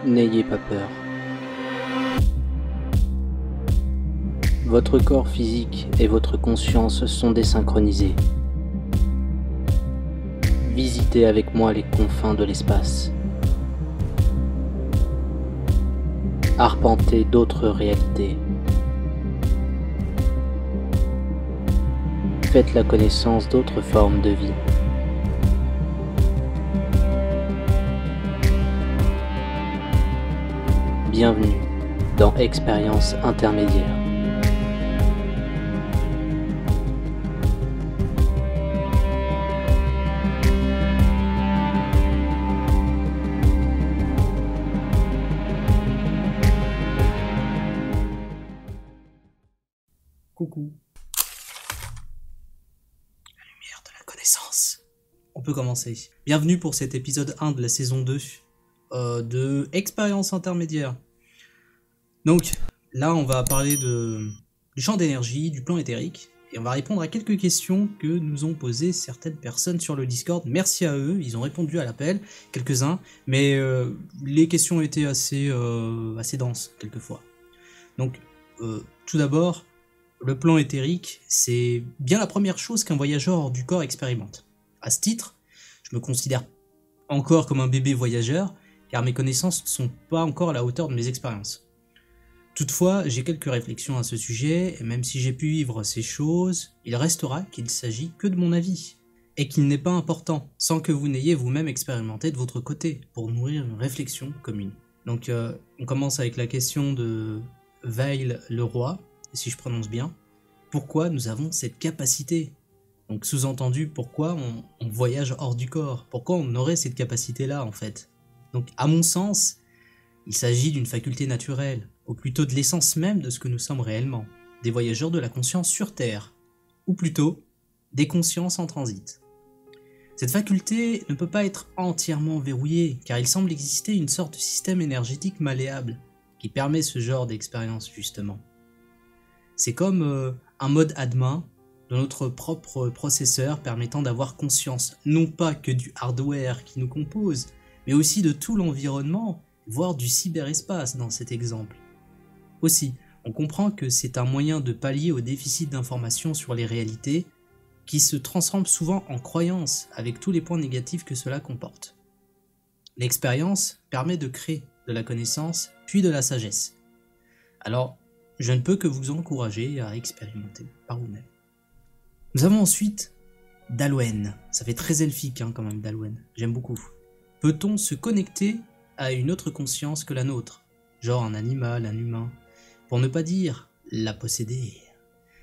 N'ayez pas peur. Votre corps physique et votre conscience sont désynchronisés. Visitez avec moi les confins de l'espace. Arpentez d'autres réalités. Faites la connaissance d'autres formes de vie. Bienvenue dans Expérience intermédiaire. Coucou. La lumière de la connaissance. On peut commencer. Bienvenue pour cet épisode 1 de la saison 2 de Expérience intermédiaire. Donc, là, on va parler du champ d'énergie, du plan éthérique, et on va répondre à quelques questions que nous ont posées certaines personnes sur le Discord. Merci à eux, ils ont répondu à l'appel, quelques-uns, mais les questions étaient assez denses, quelquefois. Donc, tout d'abord, le plan éthérique, c'est bien la première chose qu'un voyageur hors du corps expérimente. À ce titre, je me considère encore comme un bébé voyageur, car mes connaissances ne sont pas encore à la hauteur de mes expériences. Toutefois, j'ai quelques réflexions à ce sujet, et même si j'ai pu vivre ces choses, il restera qu'il s'agit que de mon avis, et qu'il n'est pas important, sans que vous n'ayez vous-même expérimenté de votre côté, pour nourrir une réflexion commune. Donc, on commence avec la question de Veil le Roi, si je prononce bien. Pourquoi nous avons cette capacité ? Donc, sous-entendu, pourquoi on voyage hors du corps ? Pourquoi on aurait cette capacité-là, en fait ? Donc, à mon sens, il s'agit d'une faculté naturelle, ou plutôt de l'essence même de ce que nous sommes réellement, des voyageurs de la conscience sur Terre, ou plutôt, des consciences en transit. Cette faculté ne peut pas être entièrement verrouillée, car il semble exister une sorte de système énergétique malléable, qui permet ce genre d'expérience justement. C'est comme un mode admin de notre propre processeur permettant d'avoir conscience, non pas que du hardware qui nous compose, mais aussi de tout l'environnement, voire du cyberespace dans cet exemple. Aussi, on comprend que c'est un moyen de pallier au déficit d'information sur les réalités qui se transforme souvent en croyance avec tous les points négatifs que cela comporte. L'expérience permet de créer de la connaissance puis de la sagesse. Alors, je ne peux que vous encourager à expérimenter par vous-même. Nous avons ensuite Dalwen. Ça fait très elfique quand même Dalwen, j'aime beaucoup. Peut-on se connecter à une autre conscience que la nôtre, genre un animal, un humain, pour ne pas dire la posséder.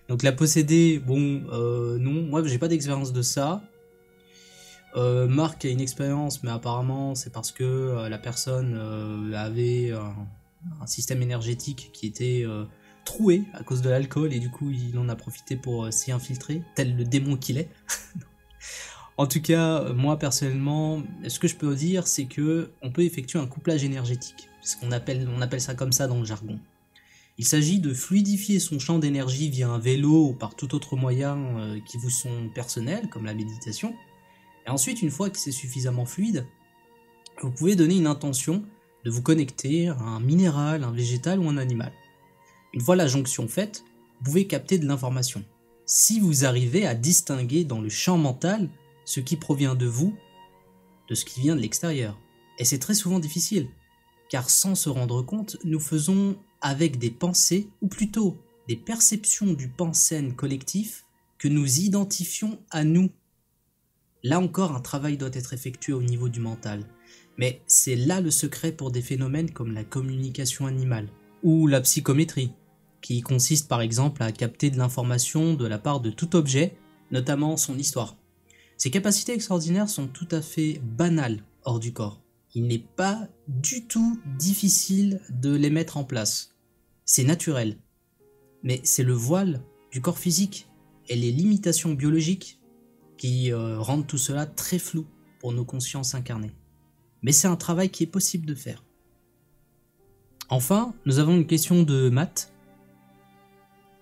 Donc la posséder, non, moi j'ai pas d'expérience de ça. Marc a une expérience, mais apparemment c'est parce que la personne avait un système énergétique qui était troué à cause de l'alcool, et du coup il en a profité pour s'y infiltrer, tel le démon qu'il est. En tout cas, moi personnellement, ce que je peux dire, c'est que on peut effectuer un couplage énergétique, on appelle ça comme ça dans le jargon. Il s'agit de fluidifier son champ d'énergie via un vélo ou par tout autre moyen qui vous sont personnels, comme la méditation. Et ensuite, une fois que c'est suffisamment fluide, vous pouvez donner une intention de vous connecter à un minéral, un végétal ou un animal. Une fois la jonction faite, vous pouvez capter de l'information. Si vous arrivez à distinguer dans le champ mental ce qui provient de vous, de ce qui vient de l'extérieur. Et c'est très souvent difficile, car sans se rendre compte, nous faisons avec des pensées, ou plutôt des perceptions du pensème collectif, que nous identifions à nous. Là encore, un travail doit être effectué au niveau du mental. Mais c'est là le secret pour des phénomènes comme la communication animale, ou la psychométrie, qui consiste par exemple à capter de l'information de la part de tout objet, notamment son histoire. Ces capacités extraordinaires sont tout à fait banales hors du corps. Il n'est pas du tout difficile de les mettre en place. C'est naturel. Mais c'est le voile du corps physique et les limitations biologiques qui rendent tout cela très flou pour nos consciences incarnées. Mais c'est un travail qui est possible de faire. Enfin, nous avons une question de Matt.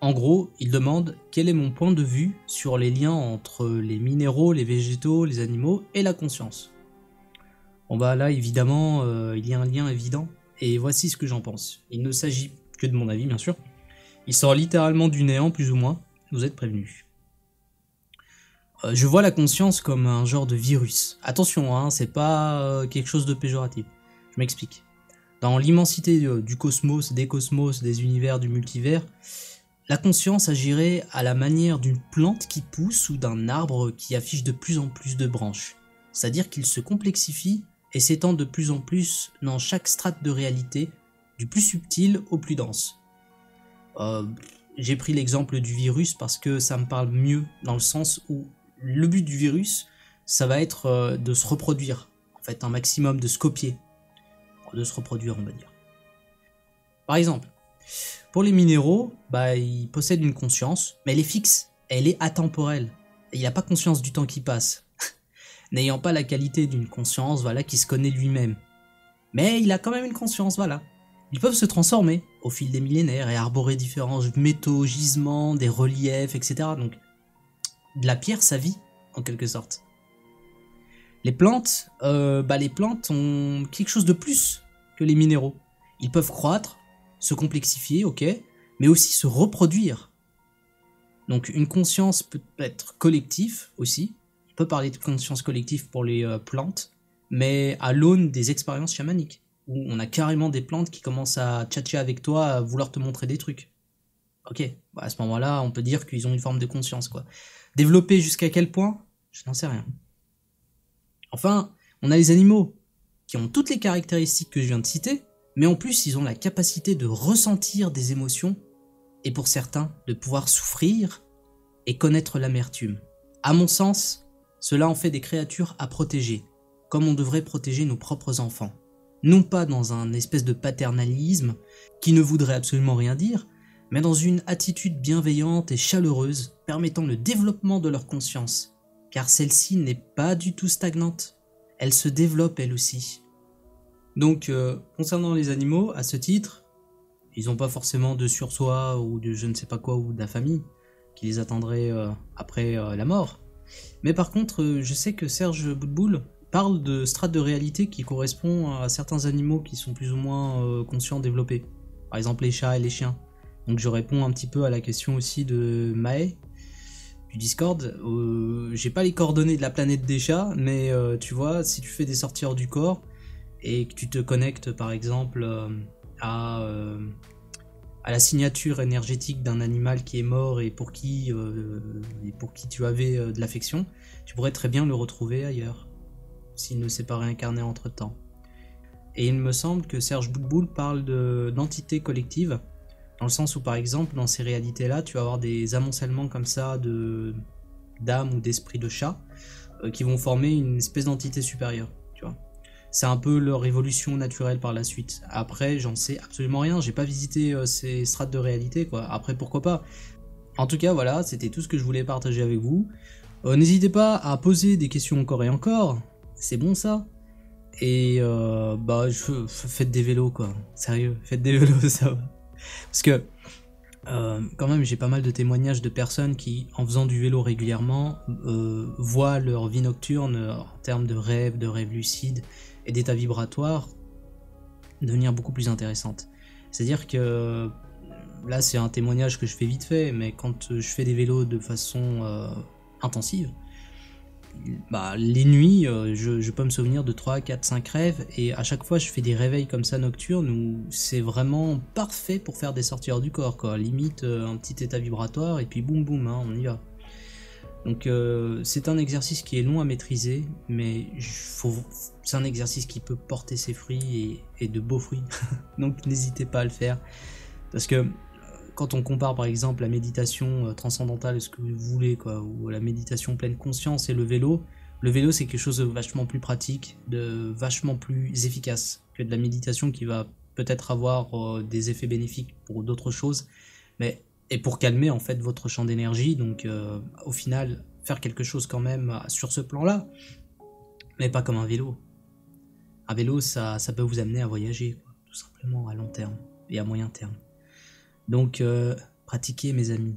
En gros, il demande quel est mon point de vue sur les liens entre les minéraux, les végétaux, les animaux et la conscience. Bon bah là évidemment il y a un lien évident et voici ce que j'en pense. Il ne s'agit que de mon avis, bien sûr. Il sort littéralement du néant, plus ou moins. Vous êtes prévenus. Je vois la conscience comme un genre de virus. Attention, hein, c'est pas quelque chose de péjoratif. Je m'explique. Dans l'immensité du cosmos, des univers, du multivers, la conscience agirait à la manière d'une plante qui pousse ou d'un arbre qui affiche de plus en plus de branches. C'est-à-dire qu'il se complexifie et s'étend de plus en plus dans chaque strate de réalité, du plus subtil au plus dense. J'ai pris l'exemple du virus parce que ça me parle mieux, dans le sens où le but du virus, ça va être de se reproduire, en fait un maximum, de se copier, de se reproduire on va dire. Par exemple, pour les minéraux, ils possèdent une conscience, mais elle est fixe, elle est atemporelle, et il n'a pas conscience du temps qui passe, n'ayant pas la qualité d'une conscience qui se connaît lui-même. Mais il a quand même une conscience, voilà. Ils peuvent se transformer au fil des millénaires et arborer différents métaux, gisements, des reliefs, etc. Donc, de la pierre, ça vit, en quelque sorte. Les plantes, les plantes ont quelque chose de plus que les minéraux. Ils peuvent croître, se complexifier, ok, mais aussi se reproduire. Donc, une conscience peut être collective aussi. On peut parler de conscience collective pour les plantes, mais à l'aune des expériences chamaniques, où on a carrément des plantes qui commencent à tchatcher avec toi, à vouloir te montrer des trucs. Ok, à ce moment-là, on peut dire qu'ils ont une forme de conscience, quoi. Développer jusqu'à quel point? Je n'en sais rien. Enfin, on a les animaux, qui ont toutes les caractéristiques que je viens de citer, mais en plus, ils ont la capacité de ressentir des émotions, et pour certains, de pouvoir souffrir et connaître l'amertume. À mon sens, cela en fait des créatures à protéger, comme on devrait protéger nos propres enfants. Non pas dans un espèce de paternalisme qui ne voudrait absolument rien dire, mais dans une attitude bienveillante et chaleureuse permettant le développement de leur conscience, car celle-ci n'est pas du tout stagnante, elle se développe elle aussi. Donc, concernant les animaux, à ce titre, ils n'ont pas forcément de sursoi ou de je ne sais pas quoi ou de la famille qui les attendrait après la mort. Mais par contre, je sais que Serge Boutboul parle de strates de réalité qui correspond à certains animaux qui sont plus ou moins conscients, développés. Par exemple les chats et les chiens. Donc je réponds un petit peu à la question aussi de Mae du Discord. J'ai pas les coordonnées de la planète des chats, mais tu vois, si tu fais des sorties hors du corps et que tu te connectes par exemple à la signature énergétique d'un animal qui est mort et pour qui tu avais de l'affection, tu pourrais très bien le retrouver ailleurs, s'il ne s'est pas réincarné entre temps. Et il me semble que Serge Boutboul parle d'entités collectives, dans le sens où par exemple dans ces réalités là tu vas avoir des amoncellements comme ça d'âmes ou d'esprits de chats qui vont former une espèce d'entité supérieure, tu vois. C'est un peu leur évolution naturelle par la suite. Après, j'en sais absolument rien, j'ai pas visité ces strates de réalité, quoi. Après, pourquoi pas. En tout cas, voilà, c'était tout ce que je voulais partager avec vous. N'hésitez pas à poser des questions encore et encore, c'est bon ça. Et faites des vélos, quoi. Sérieux, faites des vélos, ça va. Parce que, quand même, j'ai pas mal de témoignages de personnes qui, en faisant du vélo régulièrement, voient leur vie nocturne en termes de rêves lucides, et d'état vibratoire devenir beaucoup plus intéressante. C'est-à-dire que là c'est un témoignage que je fais vite fait, mais quand je fais des vélos de façon intensive, les nuits je peux me souvenir de 3, 4, 5 rêves, et à chaque fois je fais des réveils comme ça nocturnes où c'est vraiment parfait pour faire des sorties hors du corps, quoi. Limite un petit état vibratoire et puis boum boum, hein, on y va. Donc c'est un exercice qui est long à maîtriser, mais c'est un exercice qui peut porter ses fruits et de beaux fruits. Donc n'hésitez pas à le faire. Parce que quand on compare par exemple la méditation transcendantale, ce que vous voulez, quoi, ou la méditation pleine conscience et le vélo c'est quelque chose de vachement plus pratique, de vachement plus efficace que de la méditation qui va peut-être avoir des effets bénéfiques pour d'autres choses, et pour calmer en fait votre champ d'énergie, donc au final faire quelque chose quand même sur ce plan-là, mais pas comme un vélo. Un vélo ça peut vous amener à voyager, quoi, tout simplement à long terme et à moyen terme. Donc pratiquez mes amis.